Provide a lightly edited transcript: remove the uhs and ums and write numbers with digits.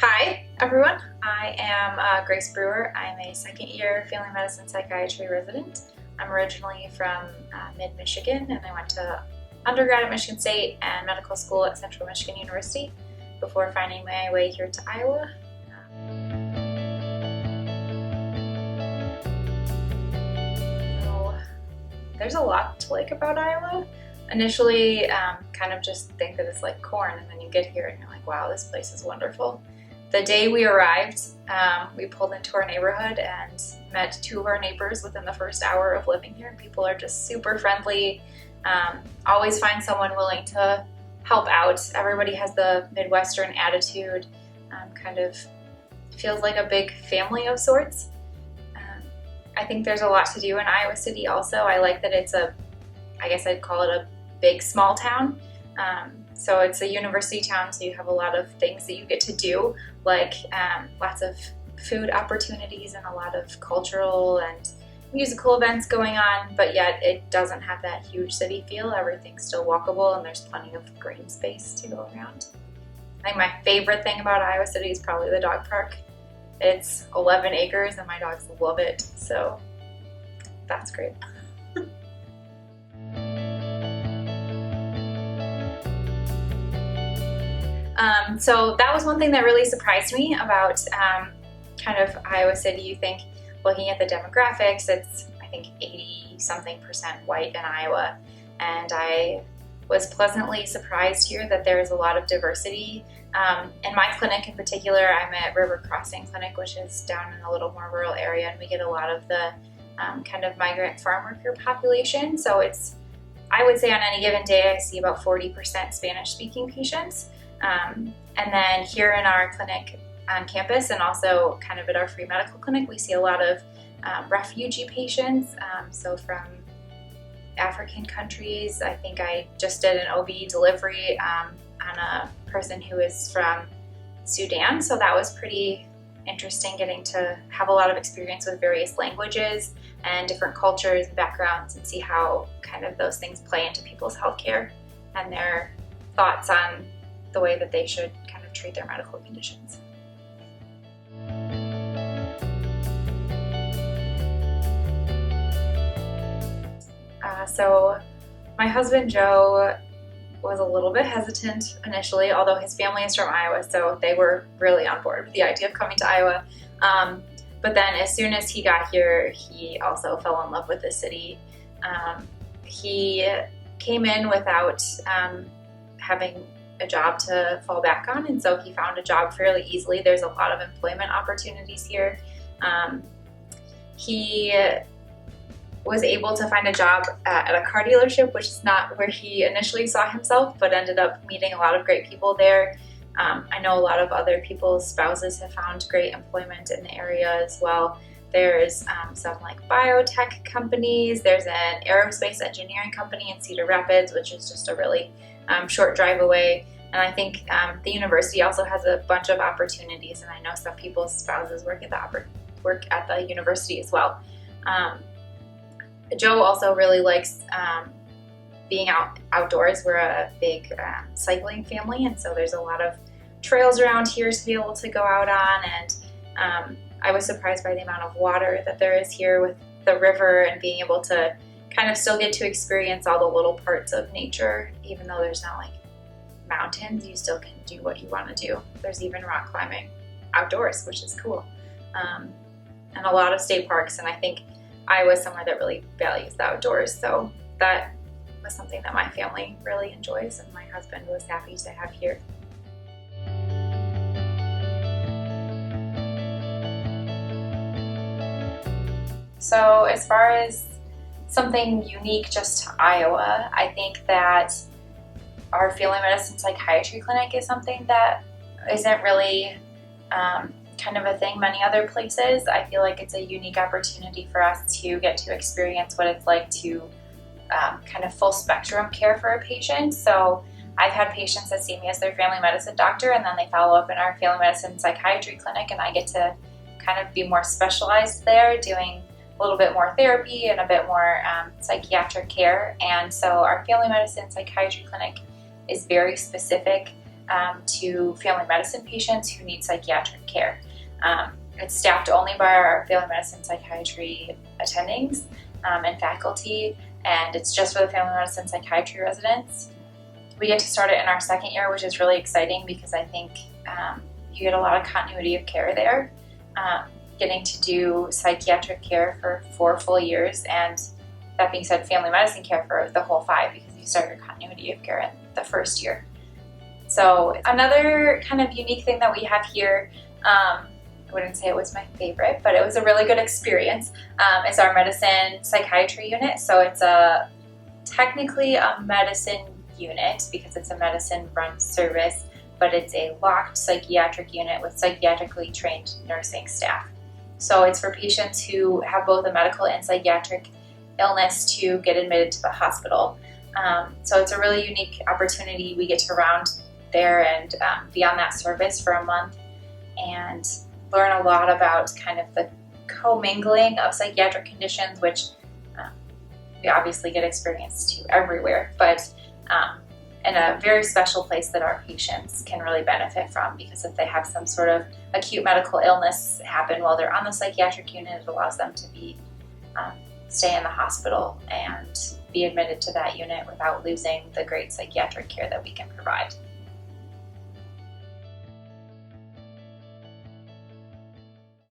Hi, everyone. I am Grace Breuer. I'm a second-year family medicine psychiatry resident. I'm originally from mid-Michigan, and I went to undergrad at Michigan State and medical school at Central Michigan University before finding my way here to Iowa. So there's a lot to like about Iowa. Initially, kind of just think that it's like corn, and then you get here and you're like, wow, this place is wonderful. The day we arrived, we pulled into our neighborhood and met two of our neighbors within the first hour of living here. People are just super friendly, always find someone willing to help out. Everybody has the Midwestern attitude, kind of feels like a big family of sorts. I think there's a lot to do in Iowa City also. I like that it's I guess I'd call it a big small town. So it's a university town, so you have a lot of things that you get to do, like lots of food opportunities and a lot of cultural and musical events going on, but yet it doesn't have that huge city feel. Everything's still walkable and there's plenty of green space to go around. I think my favorite thing about Iowa City is probably the dog park. It's 11 acres and my dogs love it, so that's great. So that was one thing that really surprised me about kind of Iowa City. You think, looking at the demographics, it's I think 80-something% white in Iowa, and I was pleasantly surprised here that there is a lot of diversity. In my clinic in particular, I'm at River Crossing Clinic, which is down in a little more rural area, and we get a lot of the kind of migrant farm worker population. So I would say on any given day I see about 40% Spanish-speaking patients. And then here in our clinic on campus and also kind of at our free medical clinic, we see a lot of refugee patients, so from African countries. I think I just did an OB delivery on a person who is from Sudan, so that was pretty interesting, getting to have a lot of experience with various languages and different cultures and backgrounds and see how kind of those things play into people's healthcare and their thoughts on the way that they should kind of treat their medical conditions. So my husband Joe was a little bit hesitant initially, although his family is from Iowa, so they were really on board with the idea of coming to Iowa. But then as soon as he got here, he also fell in love with the city. He came in without having a job to fall back on, and so he found a job fairly easily. There's a lot of employment opportunities here. He was able to find a job at a car dealership, which is not where he initially saw himself, but ended up meeting a lot of great people there. I know a lot of other people's spouses have found great employment in the area as well. There's some like biotech companies. There's an aerospace engineering company in Cedar Rapids, which is just a really short drive away. And I think the university also has a bunch of opportunities, and I know some people's spouses work at the university as well. Joe also really likes being outdoors. We're a big cycling family, and so there's a lot of trails around here to be able to go out on, and I was surprised by the amount of water that there is here with the river and being able to kind of still get to experience all the little parts of nature. Even though there's not like mountains, you still can do what you want to do. There's even rock climbing outdoors, which is cool, and a lot of state parks, and I think Iowa is somewhere that really values the outdoors, so that was something that my family really enjoys and my husband was happy to have here. So as far as something unique just to Iowa, I think that our family medicine psychiatry clinic is something that isn't really kind of a thing many other places. I feel like it's a unique opportunity for us to get to experience what it's like to kind of full spectrum care for a patient. So I've had patients that see me as their family medicine doctor, and then they follow up in our family medicine psychiatry clinic, and I get to kind of be more specialized there, doing a little bit more therapy and a bit more psychiatric care. And so our family medicine psychiatry clinic is very specific to family medicine patients who need psychiatric care. It's staffed only by our family medicine psychiatry attendings and faculty, and it's just for the family medicine psychiatry residents. We get to start it in our second year, which is really exciting because I think you get a lot of continuity of care there. Getting to do psychiatric care for 4 full years, and that being said, family medicine care for the whole 5 because you start your continuity of care in the first year. So another kind of unique thing that we have here, I wouldn't say it was my favorite, but it was a really good experience, is our medicine psychiatry unit. So it's technically a medicine unit because it's a medicine run service, but it's a locked psychiatric unit with psychiatrically trained nursing staff. So it's for patients who have both a medical and psychiatric illness to get admitted to the hospital. So it's a really unique opportunity. We get to round there and be on that service for a month and learn a lot about kind of the commingling of psychiatric conditions, which we obviously get experience to everywhere, but in a very special place that our patients can really benefit from, because if they have some sort of acute medical illness happen while they're on the psychiatric unit, it allows them to be stay in the hospital and be admitted to that unit without losing the great psychiatric care that we can provide.